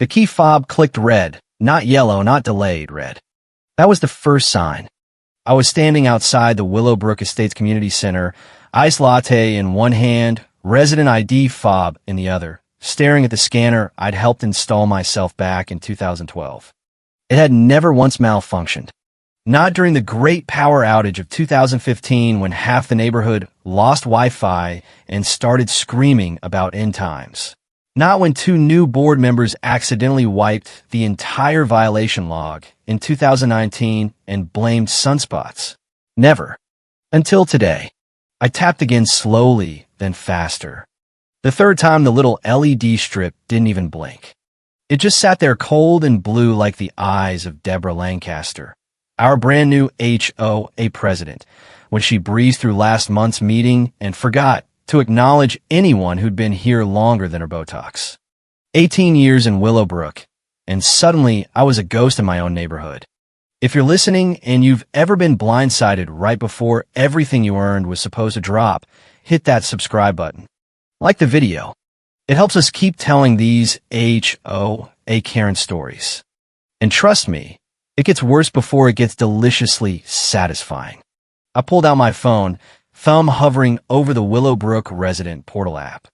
The key fob clicked red, not yellow, not delayed, red. That was the first sign. I was standing outside the Willowbrook Estates Community Center, iced latte in one hand, resident ID fob in the other, staring at the scanner I'd helped install myself back in 2012. It had never once malfunctioned. Not during the great power outage of 2015 when half the neighborhood lost Wi-Fi and started screaming about end times. Not when two new board members accidentally wiped the entire violation log in 2019 and blamed sunspots. Never. Until today. I tapped again slowly, then faster. The third time the little LED strip didn't even blink. It just sat there cold and blue like the eyes of Deborah Lancaster, our brand new HOA president, when she breezed through last month's meeting and forgot to acknowledge anyone who'd been here longer than her Botox. 18 years in Willowbrook, and suddenly I was a ghost in my own neighborhood. If you're listening and you've ever been blindsided right before everything you earned was supposed to drop, hit that subscribe button. Like the video. It helps us keep telling these HOA Karen stories. And trust me, it gets worse before it gets deliciously satisfying. I pulled out my phone, thumb hovering over the Willowbrook resident portal app.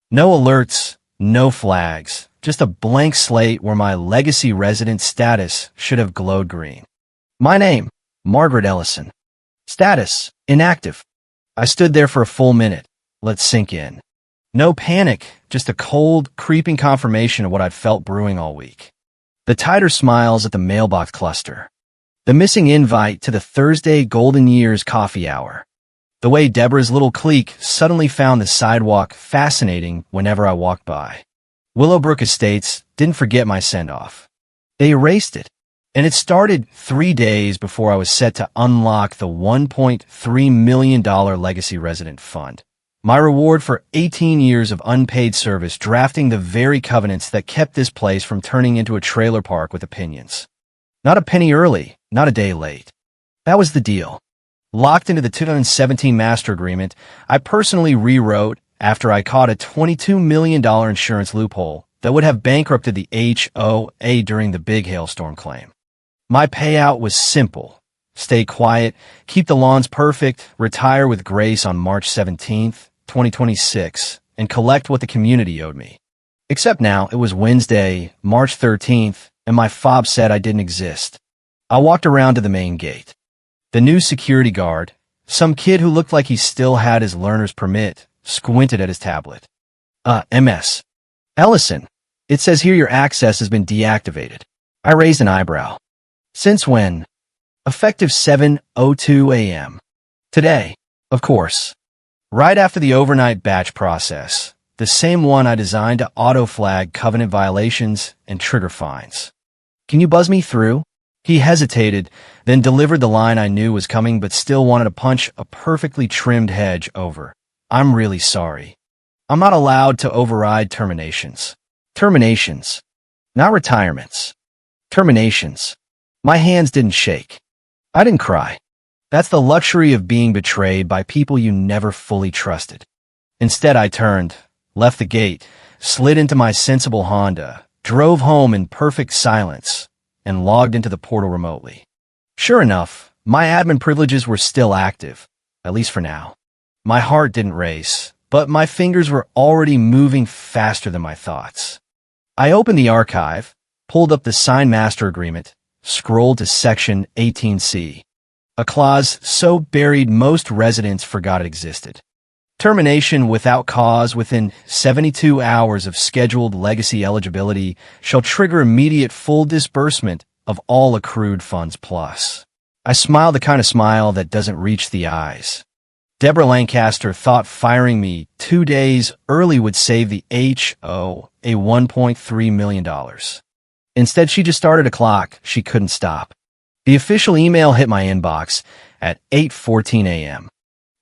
No alerts, no flags, just a blank slate where my legacy resident status should have glowed green. My name, Margaret Ellison. Status, inactive. I stood there for a full minute. Let's sink in. No panic, just a cold, creeping confirmation of what I'd felt brewing all week. The tighter smiles at the mailbox cluster. The missing invite to the Thursday Golden Years coffee hour. The way Deborah's little clique suddenly found the sidewalk fascinating whenever I walked by. Willowbrook Estates didn't forget my send-off. They erased it. And it started 3 days before I was set to unlock the $1.3 million Legacy Resident Fund. My reward for 18 years of unpaid service drafting the very covenants that kept this place from turning into a trailer park with opinions. Not a penny early, not a day late. That was the deal. Locked into the 2017 master agreement, I personally rewrote after I caught a $22 million insurance loophole that would have bankrupted the HOA during the big hailstorm claim. My payout was simple. Stay quiet, keep the lawns perfect, retire with grace on March 17th, 2026, and collect what the community owed me. Except now, it was Wednesday, March 13th, and my fob said I didn't exist. I walked around to the main gate. The new security guard, some kid who looked like he still had his learner's permit, squinted at his tablet. MS. Ellison, it says here your access has been deactivated. I raised an eyebrow. Since when? Effective 7:02 a.m. Today, of course. Right after the overnight batch process, the same one I designed to auto-flag covenant violations and trigger fines. Can you buzz me through? He hesitated, then delivered the line I knew was coming but still wanted to punch a perfectly trimmed hedge over. I'm really sorry. I'm not allowed to override terminations. Terminations. Not retirements. Terminations. My hands didn't shake. I didn't cry. That's the luxury of being betrayed by people you never fully trusted. Instead, I turned, left the gate, slid into my sensible Honda, drove home in perfect silence, and logged into the portal remotely. Sure enough, my admin privileges were still active, at least for now. My heart didn't race, but my fingers were already moving faster than my thoughts. I opened the archive, pulled up the signed master agreement, scrolled to section 18C, a clause so buried most residents forgot it existed. Termination without cause within 72 hours of scheduled legacy eligibility shall trigger immediate full disbursement of all accrued funds plus. I smiled the kind of smile that doesn't reach the eyes. Deborah Lancaster thought firing me 2 days early would save the HOA $1.3 million. Instead, she just started a clock she couldn't stop. The official email hit my inbox at 8:14 a.m.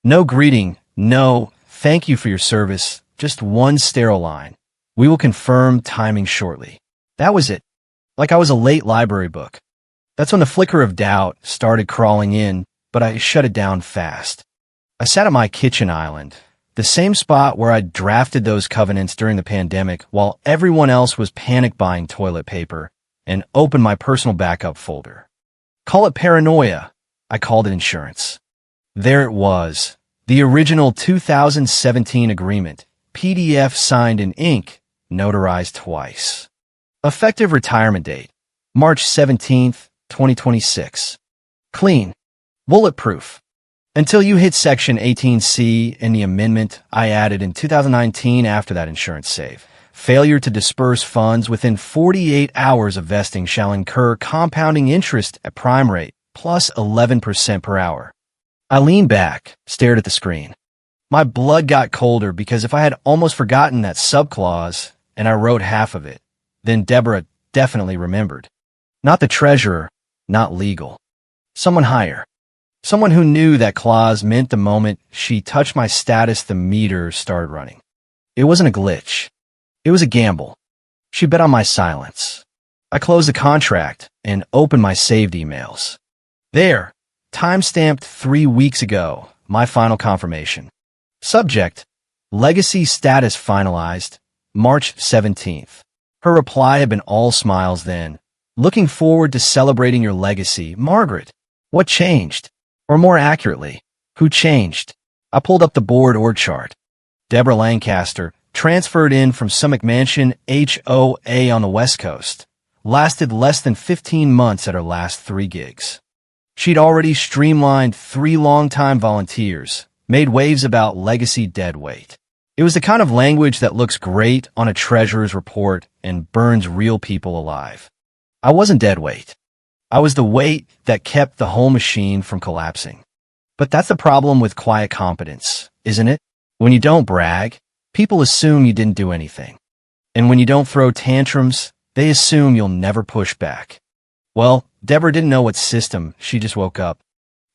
No greeting. No, thank you for your service, just one sterile line. We will confirm timing shortly. That was it. Like I was a late library book. That's when the flicker of doubt started crawling in, but I shut it down fast. I sat at my kitchen island, The same spot where I drafted those covenants during the pandemic while everyone else was panic buying toilet paper, and opened my personal backup folder. Call it paranoia. I called it insurance. There it was, the original 2017 agreement, PDF signed in ink, notarized twice. Effective retirement date, March 17th, 2026. Clean. Bulletproof. Until you hit Section 18C in the amendment I added in 2019 after that insurance save. Failure to disperse funds within 48 hours of vesting shall incur compounding interest at prime rate, plus 11% per hour. I leaned back, stared at the screen. My blood got colder because if I had almost forgotten that subclause, and I wrote half of it, then Deborah definitely remembered. Not the treasurer, not legal. Someone higher. Someone who knew that clause meant the moment she touched my status, the meter started running. It wasn't a glitch. It was a gamble. She bet on my silence. I closed the contract and opened my saved emails. There, time-stamped 3 weeks ago, my final confirmation. Subject, legacy status finalized, March 17th. Her reply had been all smiles then. Looking forward to celebrating your legacy, Margaret. What changed? Or more accurately, who changed? I pulled up the board org chart. Deborah Lancaster, transferred in from some McMansion HOA on the West Coast, lasted less than 15 months at her last 3 gigs. She'd already streamlined 3 longtime volunteers, made waves about legacy deadweight. It was the kind of language that looks great on a treasurer's report and burns real people alive. I wasn't deadweight. I was the weight that kept the whole machine from collapsing. But that's the problem with quiet competence, isn't it? When you don't brag, people assume you didn't do anything. And when you don't throw tantrums, they assume you'll never push back. Well, Deborah didn't know what system, she just woke up.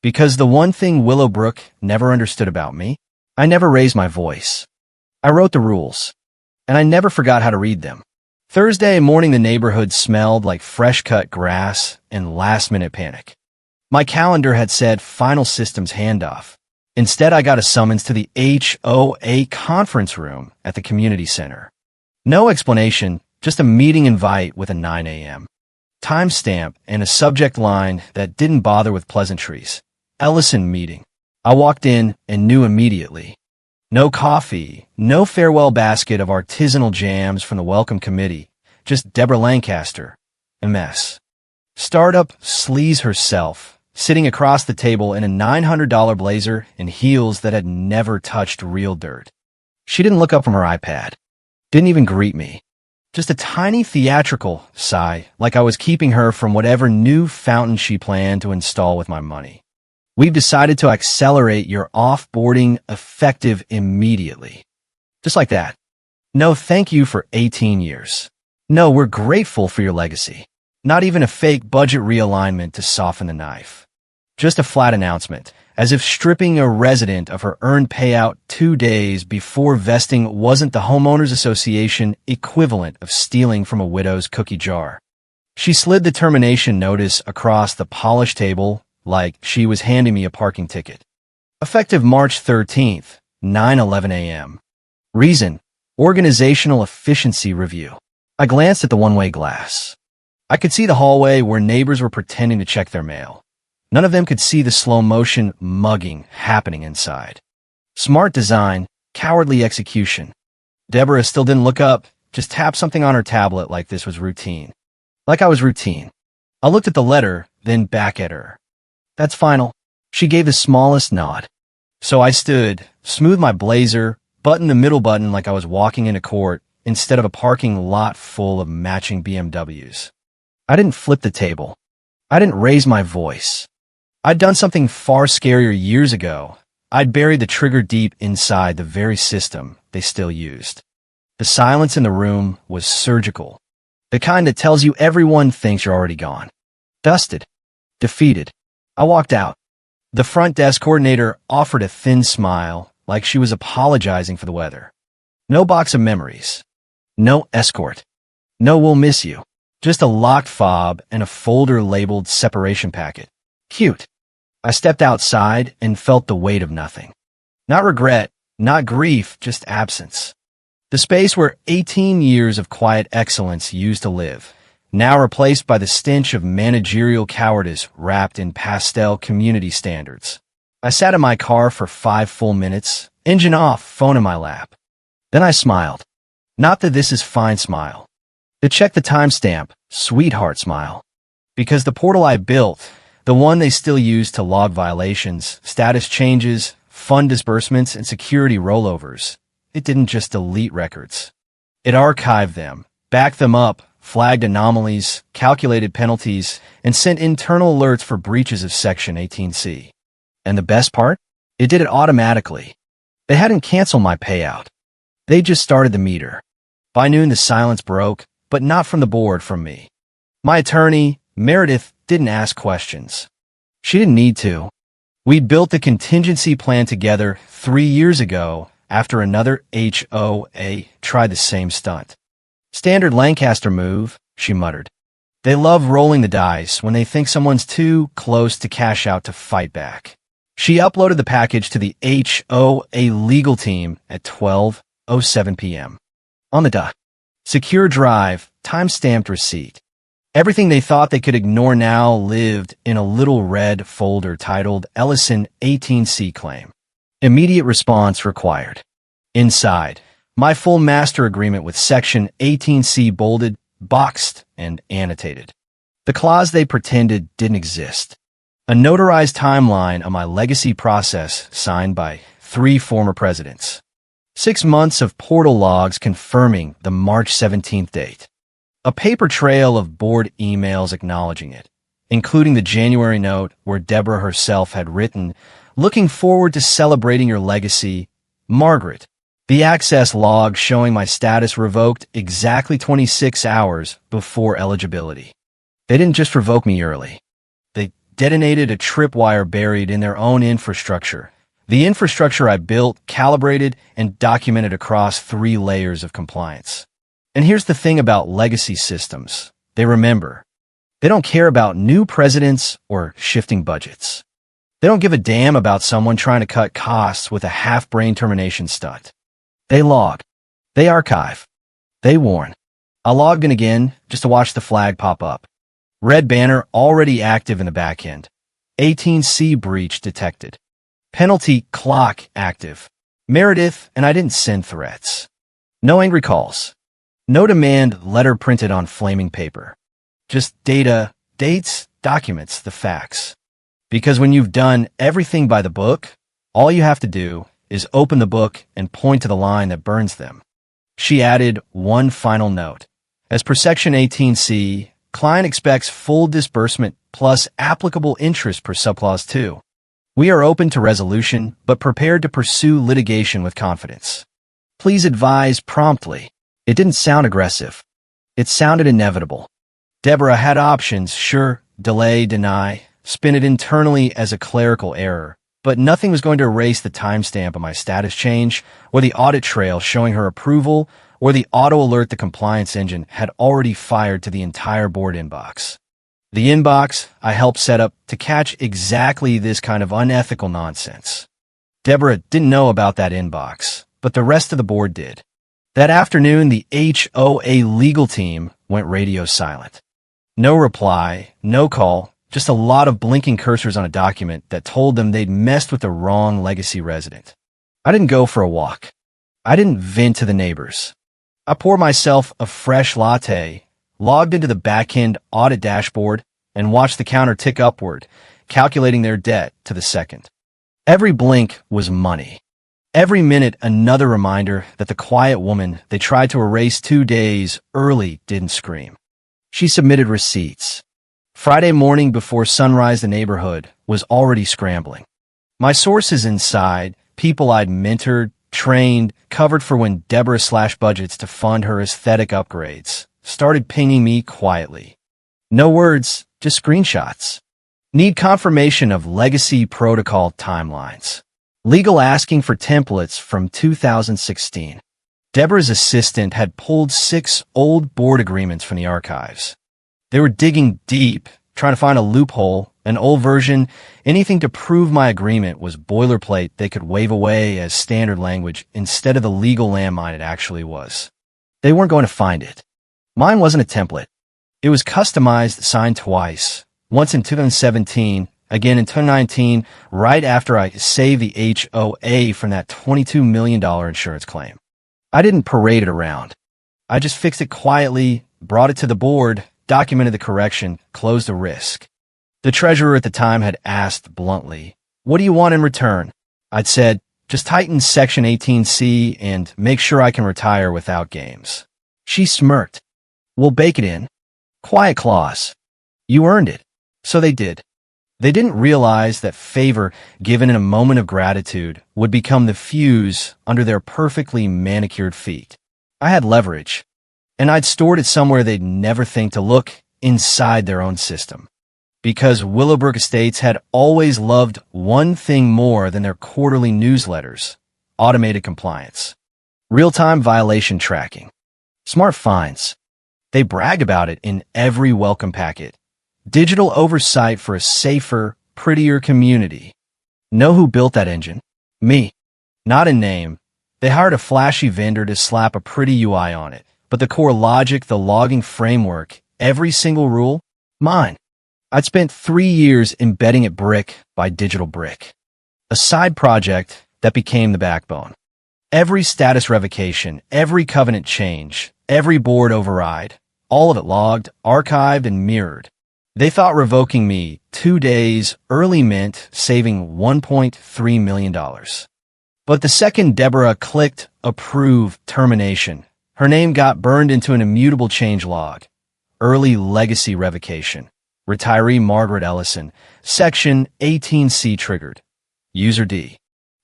Because the one thing Willowbrook never understood about me, I never raised my voice. I wrote the rules, and I never forgot how to read them. Thursday morning, the neighborhood smelled like fresh-cut grass and last-minute panic. My calendar had said final systems handoff. Instead, I got a summons to the HOA conference room at the community center. No explanation, just a meeting invite with a 9 a.m. timestamp and a subject line that didn't bother with pleasantries. Ellison meeting. I walked in and knew immediately. No coffee, no farewell basket of artisanal jams from the welcome committee, just Deborah Lancaster, MS. Startup sleaze herself, sitting across the table in a $900 blazer and heels that had never touched real dirt. She didn't look up from her iPad, didn't even greet me. Just a tiny theatrical sigh, like I was keeping her from whatever new fountain she planned to install with my money. We've decided to accelerate your offboarding effective immediately. Just like that. No, thank you for 18 years. No, we're grateful for your legacy. Not even a fake budget realignment to soften the knife. Just a flat announcement, as if stripping a resident of her earned payout 2 days before vesting wasn't the Homeowners Association equivalent of stealing from a widow's cookie jar. She slid the termination notice across the polished table like she was handing me a parking ticket. Effective March 13th, 9:11 a.m. Reason, organizational efficiency review. I glanced at the one-way glass. I could see the hallway where neighbors were pretending to check their mail. None of them could see the slow-motion mugging happening inside. Smart design, cowardly execution. Deborah still didn't look up, just tapped something on her tablet like this was routine. Like I was routine. I looked at the letter, then back at her. That's final. She gave the smallest nod. So I stood, smoothed my blazer, buttoned the middle button like I was walking into court instead of a parking lot full of matching BMWs. I didn't flip the table. I didn't raise my voice. I'd done something far scarier years ago. I'd buried the trigger deep inside the very system they still used. The silence in the room was surgical. The kind that tells you everyone thinks you're already gone. Dusted. Defeated. I walked out. The front desk coordinator offered a thin smile, like she was apologizing for the weather. No box of memories. No escort. No we'll miss you. Just a locked fob and a folder labeled separation packet. Cute. I stepped outside and felt the weight of nothing. Not regret, Not grief, just absence. The space where 18 years of quiet excellence used to live, now replaced by the stench of managerial cowardice wrapped in pastel community standards. I sat in my car for 5 full minutes, engine off, phone in my lap. Then I smiled. Not the "this is fine" smile. The check the timestamp, sweetheart smile. Because the portal I built, the one they still use to log violations, status changes, fund disbursements, and security rollovers, it didn't just delete records. It archived them, backed them up, flagged anomalies, calculated penalties, and sent internal alerts for breaches of Section 18C. And the best part? It did it automatically. They hadn't canceled my payout. They just started the meter. By noon, the silence broke, but not from the board, from me. My attorney, Meredith, didn't ask questions. She didn't need to. We'd built the contingency plan together 3 years ago after another HOA tried the same stunt. Standard Lancaster move, she muttered. They love rolling the dice when they think someone's too close to cash out to fight back. She uploaded the package to the HOA legal team at 12:07 p.m. On the dot. Secure drive, time-stamped receipt. Everything they thought they could ignore now lived in a little red folder titled Ellison 18C Claim. Immediate response required. Inside, my full master agreement with Section 18C bolded, boxed, and annotated. The clause they pretended didn't exist. A notarized timeline of my legacy process signed by 3 former presidents. 6 months of portal logs confirming the March 17th date. A paper trail of board emails acknowledging it, including the January note where Deborah herself had written, "Looking forward to celebrating your legacy, Margaret." The access log showing my status revoked exactly 26 hours before eligibility. They didn't just revoke me early. They detonated a tripwire buried in their own infrastructure. The infrastructure I built, calibrated, and documented across 3 layers of compliance. And here's the thing about legacy systems. They remember. They don't care about new presidents or shifting budgets. They don't give a damn about someone trying to cut costs with a half-brain termination stunt. They log. They archive. They warn. I logged in again just to watch the flag pop up. Red banner already active in the back end. 18C breach detected. Penalty clock active. Meredith, and I didn't send threats. No angry calls. No demand letter printed on flaming paper. Just data, dates, documents, the facts. Because when you've done everything by the book, all you have to do is open the book and point to the line that burns them. She added one final note. As per Section 18C, client expects full disbursement plus applicable interest per subclause 2. We are open to resolution, but prepared to pursue litigation with confidence. Please advise promptly. It didn't sound aggressive. It sounded inevitable. Deborah had options, sure, delay, deny, spin it internally as a clerical error, but nothing was going to erase the timestamp of my status change, or the audit trail showing her approval, or the auto alert the compliance engine had already fired to the entire board inbox. The inbox I helped set up to catch exactly this kind of unethical nonsense. Deborah didn't know about that inbox, but the rest of the board did. That afternoon, the HOA legal team went radio silent. No reply, no call, just a lot of blinking cursors on a document that told them they'd messed with the wrong legacy resident. I didn't go for a walk. I didn't vent to the neighbors. I poured myself a fresh latte, logged into the back-end audit dashboard, and watched the counter tick upward, calculating their debt to the second. Every blink was money. Every minute another reminder that the quiet woman they tried to erase 2 days early didn't scream. She submitted receipts. Friday morning before sunrise, the neighborhood was already scrambling. My sources inside, people I'd mentored, trained, covered for when Deborah slashed budgets to fund her aesthetic upgrades, started pinging me quietly. No words, just screenshots. Need confirmation of legacy protocol timelines. Legal asking for templates from 2016. Deborah's assistant had pulled 6 old board agreements from the archives. They were digging deep, trying to find a loophole An old version, anything to prove my agreement was boilerplate they could wave away as standard language instead of the legal landmine it actually was. They weren't going to find it. Mine wasn't a template. It was customized, signed twice. Once in 2017, again in 2019, right after I saved the HOA from that $22 million insurance claim. I didn't parade it around. I just fixed it quietly, brought it to the board, documented the correction, closed the risk. The treasurer at the time had asked bluntly, "What do you want in return?" I'd said, "Just tighten Section 18C and make sure I can retire without games." She smirked. "We'll bake it in. Quiet clause. You earned it." So they did. They didn't realize that favor given in a moment of gratitude would become the fuse under their perfectly manicured feet. I had leverage, and I'd stored it somewhere they'd never think to look: inside their own system. Because Willowbrook Estates had always loved one thing more than their quarterly newsletters: automated compliance, real-time violation tracking, smart fines. They bragged about it in every welcome packet. Digital oversight for a safer, prettier community. Know who built that engine? Me. Not in name. They hired a flashy vendor to slap a pretty UI on it, but the core logic, the logging framework, every single rule, mine. I'd spent 3 years embedding it brick by digital brick. A side project that became the backbone. Every status revocation, every covenant change, every board override, all of it logged, archived, and mirrored. They thought revoking me 2 days early meant saving $1.3 million. But the second Deborah clicked approve termination, her name got burned into an immutable change log. Early legacy revocation. Retiree Margaret Ellison. Section 18C triggered. User D.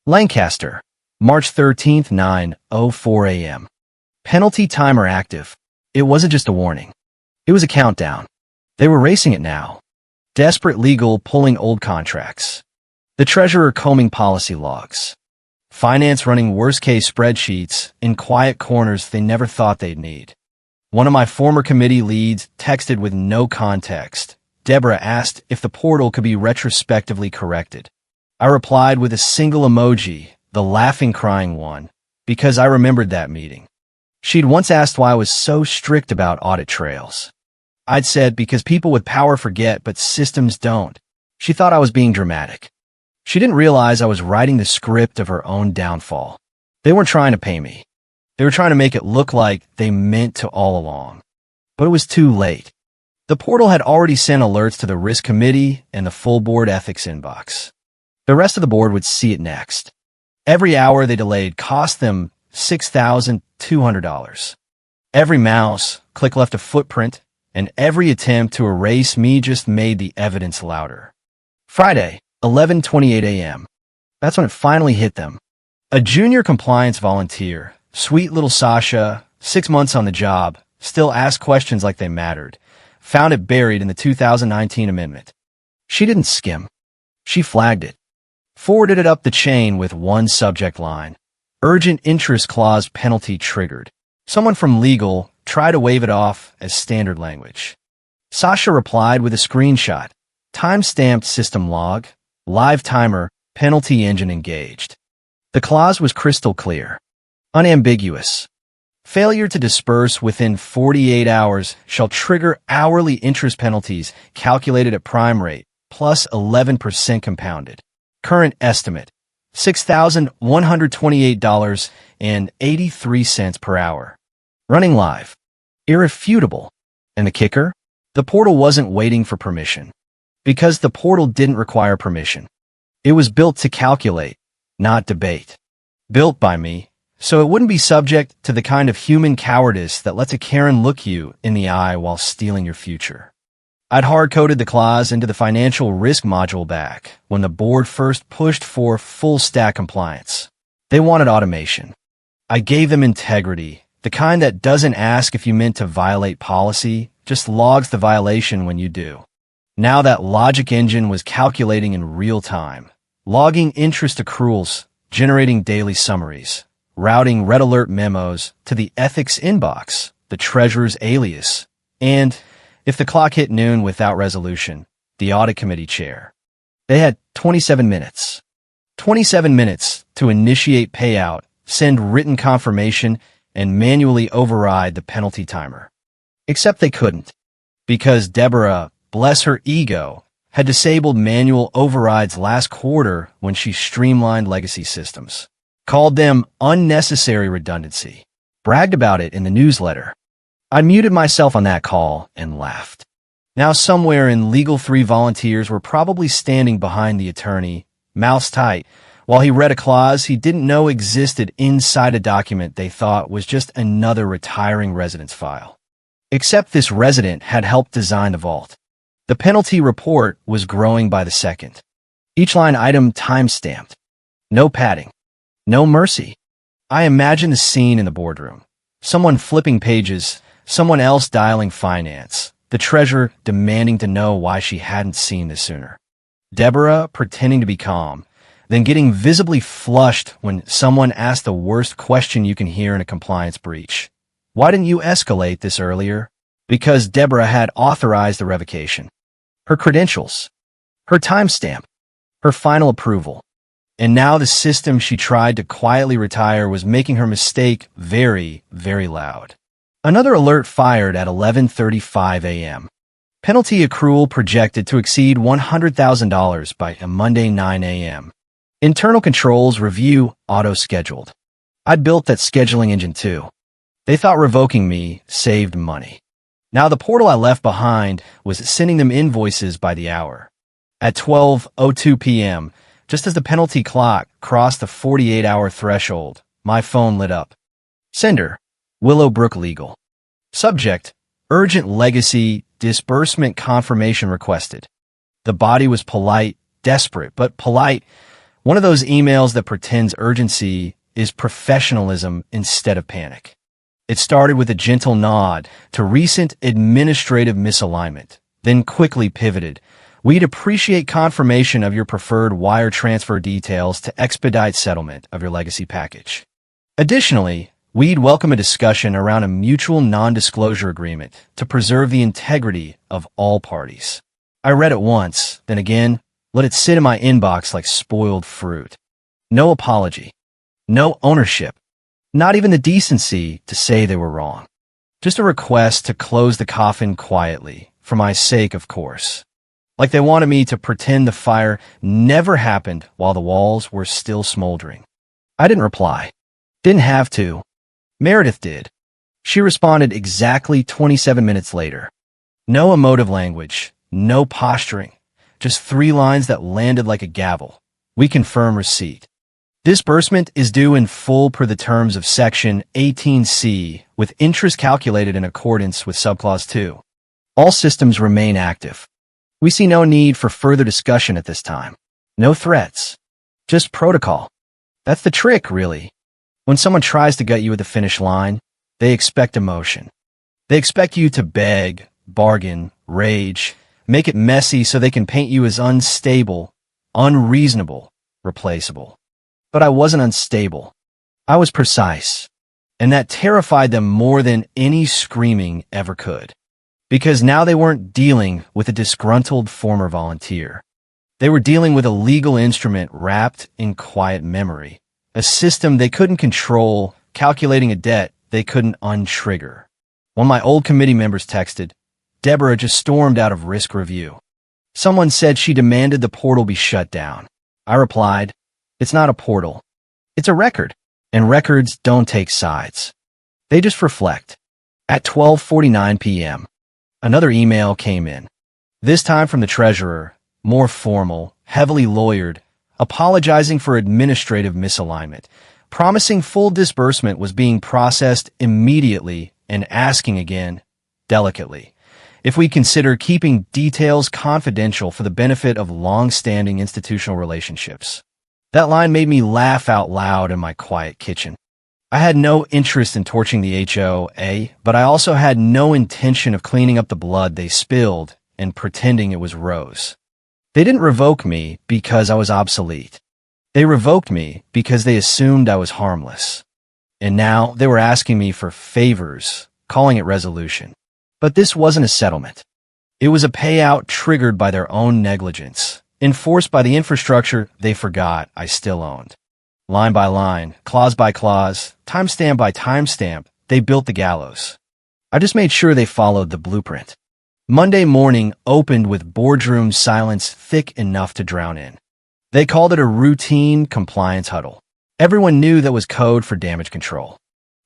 Lancaster. March 13th, 9:04 a.m. Penalty timer active. It wasn't just a warning. It was a countdown. They were racing it now. Desperate legal pulling old contracts. The treasurer combing policy logs. Finance running worst-case spreadsheets in quiet corners they never thought they'd need. One of my former committee leads texted with no context. Deborah asked if the portal could be retrospectively corrected. I replied with a single emoji, the laughing crying one, because I remembered that meeting. She'd once asked why I was so strict about audit trails. I'd said because people with power forget, but systems don't. She thought I was being dramatic. She didn't realize I was writing the script of her own downfall. They weren't trying to pay me. They were trying to make it look like they meant to all along. But it was too late. The portal had already sent alerts to the risk committee and the full board ethics inbox. The rest of the board would see it next. Every hour they delayed cost them $6,200. Every mouse click left a footprint, and every attempt to erase me just made the evidence louder. Friday, 11:28 a.m. That's when it finally hit them. A junior compliance volunteer, sweet little Sasha, 6 months on the job, still asked questions like they mattered, found it buried in the 2019 amendment. She didn't skim. She flagged it. Forwarded it up the chain with one subject line: urgent interest clause penalty triggered. Someone from legal tried to wave it off as standard language. Sasha replied with a screenshot: time-stamped system log, live timer, penalty engine engaged. The clause was crystal clear, unambiguous. Failure to disperse within 48 hours shall trigger hourly interest penalties calculated at prime rate, plus 11% compounded. Current estimate, $6,128.83 per hour. Running live. Irrefutable. And the kicker? The portal wasn't waiting for permission. Because the portal didn't require permission. It was built to calculate, not debate. Built by me, so it wouldn't be subject to the kind of human cowardice that lets a Karen look you in the eye while stealing your future. I'd hard-coded the clause into the financial risk module back when the board first pushed for full-stack compliance. They wanted automation. I gave them integrity, the kind that doesn't ask if you meant to violate policy, just logs the violation when you do. Now that logic engine was calculating in real time, logging interest accruals, generating daily summaries, routing red alert memos to the ethics inbox, the treasurer's alias, and if the clock hit noon without resolution, the audit committee chair. They had 27 minutes. 27 minutes to initiate payout, send written confirmation, and manually override the penalty timer. Except they couldn't, because Deborah, bless her ego, had disabled manual overrides last quarter when she streamlined legacy systems, called them unnecessary redundancy, bragged about it in the newsletter. I muted myself on that call and laughed. Now somewhere in Legal 3 volunteers were probably standing behind the attorney, mouths tight, while he read a clause he didn't know existed inside a document they thought was just another retiring resident's file. Except this resident had helped design the vault. The penalty report was growing by the second. Each line item time-stamped. No padding. No mercy. I imagined the scene in the boardroom. Someone flipping pages, someone else dialing finance, the treasurer demanding to know why she hadn't seen this sooner. Deborah pretending to be calm, then getting visibly flushed when someone asked the worst question you can hear in a compliance breach. Why didn't you escalate this earlier? Because Deborah had authorized the revocation. Her credentials, her timestamp, her final approval. And now the system she tried to quietly retire was making her mistake very, very loud. Another alert fired at 11:35 a.m. Penalty accrual projected to exceed $100,000 by a Monday 9 a.m. Internal controls review auto-scheduled. I built that scheduling engine too. They thought revoking me saved money. Now the portal I left behind was sending them invoices by the hour. At 12:02 p.m., just as the penalty clock crossed the 48-hour threshold, my phone lit up. Sender, Willowbrook Legal. Subject, urgent legacy disbursement confirmation requested. The body was polite, desperate, but polite. One of those emails that pretends urgency is professionalism instead of panic. It started with a gentle nod to recent administrative misalignment, then quickly pivoted. We'd appreciate confirmation of your preferred wire transfer details to expedite settlement of your legacy package. Additionally, we'd welcome a discussion around a mutual non-disclosure agreement to preserve the integrity of all parties. I read it once, then again, let it sit in my inbox like spoiled fruit. No apology. No ownership. Not even the decency to say they were wrong. Just a request to close the coffin quietly, for my sake, of course. Like they wanted me to pretend the fire never happened while the walls were still smoldering. I didn't reply. Didn't have to. Meredith did. She responded exactly 27 minutes later. No emotive language, no posturing, just 3 lines that landed like a gavel. We confirm receipt. Disbursement is due in full per the terms of Section 18C, with interest calculated in accordance with Subclause 2. All systems remain active. We see no need for further discussion at this time. No threats. Just protocol. That's the trick, really. When someone tries to gut you at the finish line, they expect emotion. They expect you to beg, bargain, rage, make it messy so they can paint you as unstable, unreasonable, replaceable. But I wasn't unstable. I was precise. And that terrified them more than any screaming ever could. Because now they weren't dealing with a disgruntled former volunteer. They were dealing with a legal instrument wrapped in quiet memory. A system they couldn't control, calculating a debt they couldn't untrigger. One of my old committee members texted, Deborah just stormed out of risk review. Someone said she demanded the portal be shut down. I replied, it's not a portal. It's a record, and records don't take sides. They just reflect. At 12:49 p.m., another email came in. This time from the treasurer, more formal, heavily lawyered, apologizing for administrative misalignment, promising full disbursement was being processed immediately and asking again, delicately, if we consider keeping details confidential for the benefit of long-standing institutional relationships. That line made me laugh out loud in my quiet kitchen. I had no interest in torching the HOA, but I also had no intention of cleaning up the blood they spilled and pretending it was rose. They didn't revoke me because I was obsolete. They revoked me because they assumed I was harmless. And now they were asking me for favors, calling it resolution. But this wasn't a settlement. It was a payout triggered by their own negligence, enforced by the infrastructure they forgot I still owned. Line by line, clause by clause, timestamp by timestamp, they built the gallows. I just made sure they followed the blueprint. Monday morning opened with boardroom silence thick enough to drown in. They called it a routine compliance huddle. Everyone knew that was code for damage control.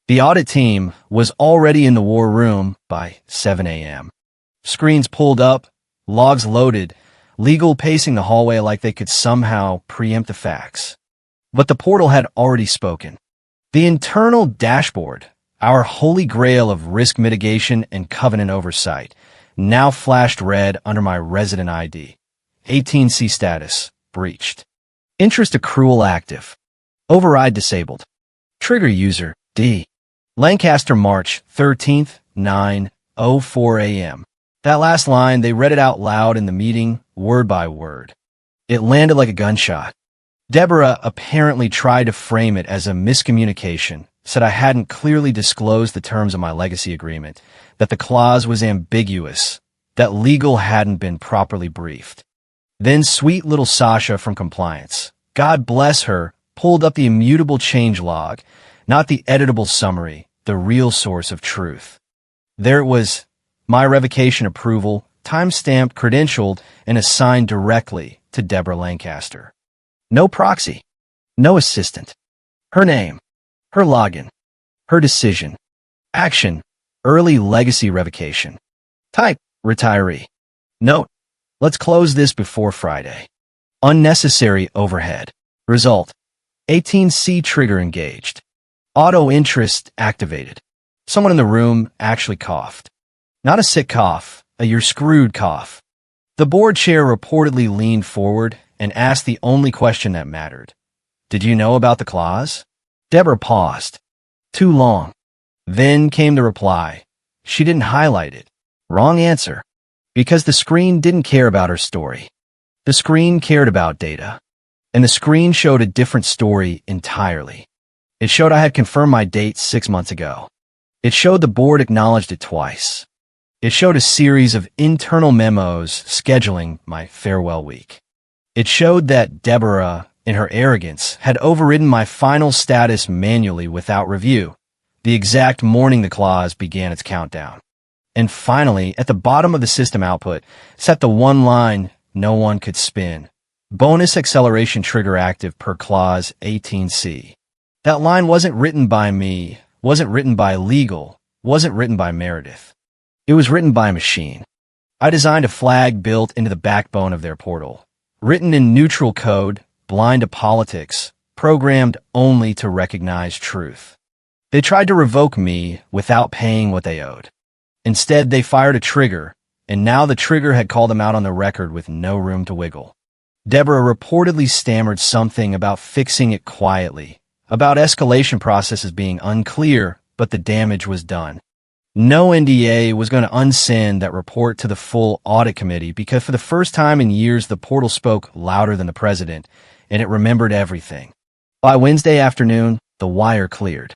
The audit team was already in the war room by 7 a.m. Screens pulled up, logs loaded, legal pacing the hallway like they could somehow preempt the facts. But the portal had already spoken. The internal dashboard, our holy grail of risk mitigation and covenant oversight, now flashed red under my resident ID. 18C status, breached. Interest accrual active. Override disabled. Trigger user, D. Lancaster, March 13th, 9:04 a.m. That last line, they read it out loud in the meeting, word by word. It landed like a gunshot. Deborah apparently tried to frame it as a miscommunication, said I hadn't clearly disclosed the terms of my legacy agreement, that the clause was ambiguous, that legal hadn't been properly briefed. Then sweet little Sasha from compliance, God bless her, pulled up the immutable change log, not the editable summary, the real source of truth. There it was, my revocation approval, timestamped, credentialed, and assigned directly to Deborah Lancaster. No proxy, no assistant. Her name, her login, her decision. Action, early legacy revocation. Type, retiree. Note, let's close this before Friday. Unnecessary overhead. Result, 18C trigger engaged. Auto interest activated. Someone in the room actually coughed. Not a sick cough, a you're screwed cough. The board chair reportedly leaned forward and asked the only question that mattered. Did you know about the clause? Deborah paused. Too long. Then came the reply. She didn't highlight it. Wrong answer. Because the screen didn't care about her story. The screen cared about data. And the screen showed a different story entirely. It showed I had confirmed my date 6 months ago. It showed the board acknowledged it twice. It showed a series of internal memos scheduling my farewell week. It showed that Deborah, in her arrogance, had overridden my final status manually without review, the exact morning the clause began its countdown. And finally, at the bottom of the system output, sat the one line no one could spin. Bonus acceleration trigger active per clause 18C. That line wasn't written by me, wasn't written by legal, wasn't written by Meredith. It was written by a machine. I designed a flag built into the backbone of their portal. Written in neutral code, blind to politics, programmed only to recognize truth. They tried to revoke me without paying what they owed. Instead, they fired a trigger, and now the trigger had called them out on the record with no room to wiggle. Deborah reportedly stammered something about fixing it quietly, about escalation processes being unclear, but the damage was done. No NDA was going to unsend that report to the full audit committee because for the first time in years, the portal spoke louder than the president, and it remembered everything. By Wednesday afternoon, the wire cleared.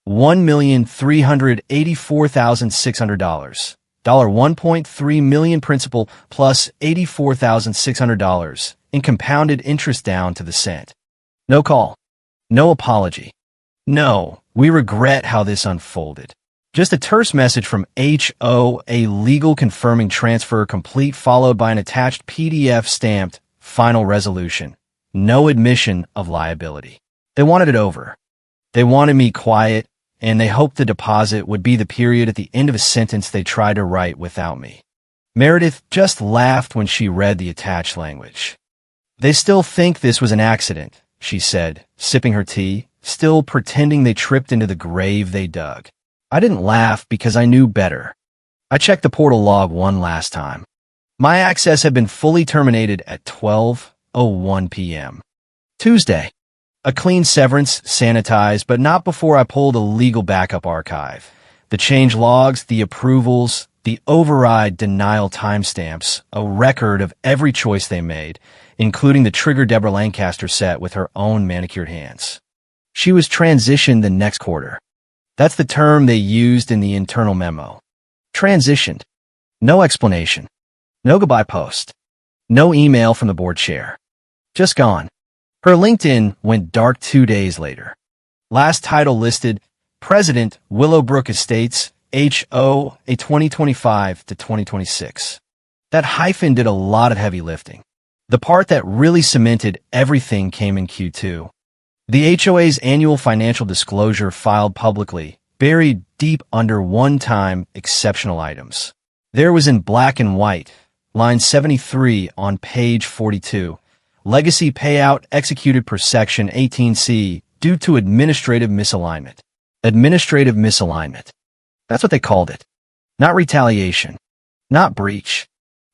$1,384,600. $1.3 million principal plus $84,600 in compounded interest down to the cent. No call. No apology. No, we regret how this unfolded. Just a terse message from HOA legal confirming transfer complete followed by an attached PDF stamped final resolution. No admission of liability. They wanted it over. They wanted me quiet, and they hoped the deposit would be the period at the end of a sentence they tried to write without me. Meredith just laughed when she read the attached language. They still think this was an accident, she said, sipping her tea, still pretending they tripped into the grave they dug. I didn't laugh because I knew better. I checked the portal log one last time. My access had been fully terminated at 12:01 p.m. Tuesday. A clean severance, sanitized, but not before I pulled a legal backup archive. The change logs, the approvals, the override denial timestamps, a record of every choice they made, including the trigger Deborah Lancaster set with her own manicured hands. She was transitioned the next quarter. That's the term they used in the internal memo. Transitioned. No explanation. No goodbye post. No email from the board chair. Just gone. Her LinkedIn went dark 2 days later. Last title listed, President, Willowbrook Estates, HOA 2025 to 2026. That hyphen did a lot of heavy lifting. The part that really cemented everything came in Q2. The HOA's annual financial disclosure filed publicly, buried deep under one-time exceptional items. There was in black and white, line 73 on page 42, legacy payout executed per section 18C due to administrative misalignment. Administrative misalignment. That's what they called it. Not retaliation. Not breach.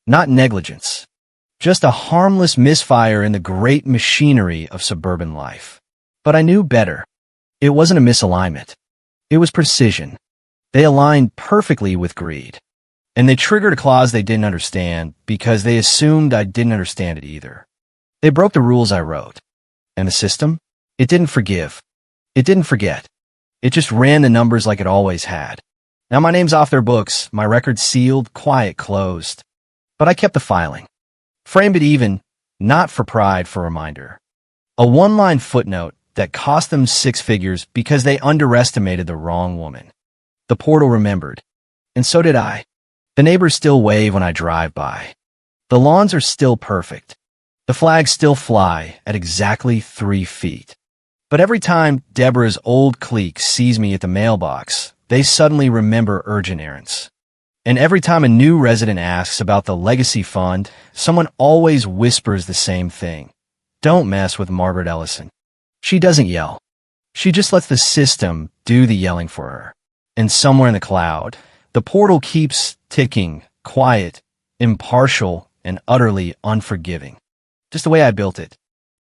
Not negligence. Just a harmless misfire in the great machinery of suburban life. But I knew better. It wasn't a misalignment. It was precision. They aligned perfectly with greed. And they triggered a clause they didn't understand because they assumed I didn't understand it either. They broke the rules I wrote. And the system? It didn't forgive. It didn't forget. It just ran the numbers like it always had. Now my name's off their books, my record sealed, quiet, closed. But I kept the filing. Framed it even, not for pride, for reminder. A one-line footnote that cost them 6 figures because they underestimated the wrong woman. The portal remembered. And so did I. The neighbors still wave when I drive by. The lawns are still perfect. The flags still fly at exactly 3 feet. But every time Deborah's old clique sees me at the mailbox, they suddenly remember urgent errands. And every time a new resident asks about the legacy fund, someone always whispers the same thing. Don't mess with Margaret Ellison. She doesn't yell. She just lets the system do the yelling for her. And somewhere in the cloud, the portal keeps ticking, quiet, impartial, and utterly unforgiving. Just the way I built it.